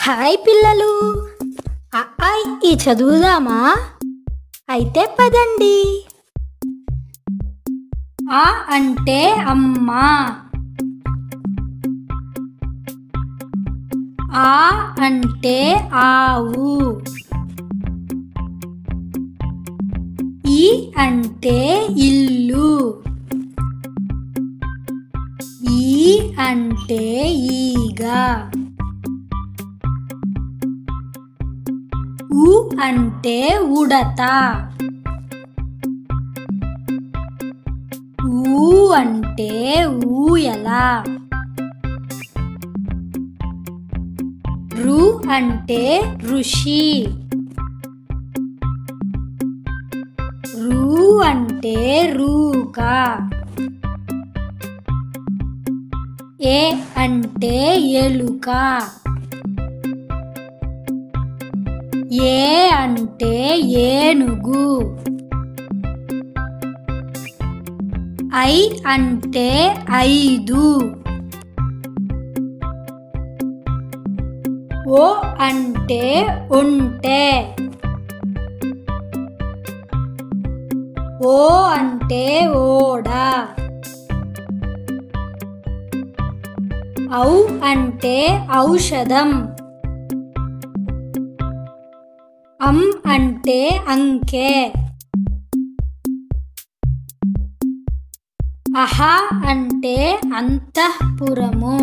Hi పిల్లలు, ఈ చదువుదామా? అయితే పదండి. ఆ అంటే అమ్మ, ఆ అంటే ఆవు, ఈ అంటే ఇల్లు, ఈ అంటే ఈగ, ఊ అంటే ఉడత, ఊ అంటే ఊయల, రు అంటే ఋషి, రు అంటే రూక, ఏ అంటే ఎలుక, ఏ అంటే ఏనుగు, ఐ అంటే ఐదు, ఓ అంటే ఒంటె, ఓ అంటే ఓడ, ఔ అంటే ఔషధం, అం అంటే అంకె, అహ అంటే అంతఃపురము.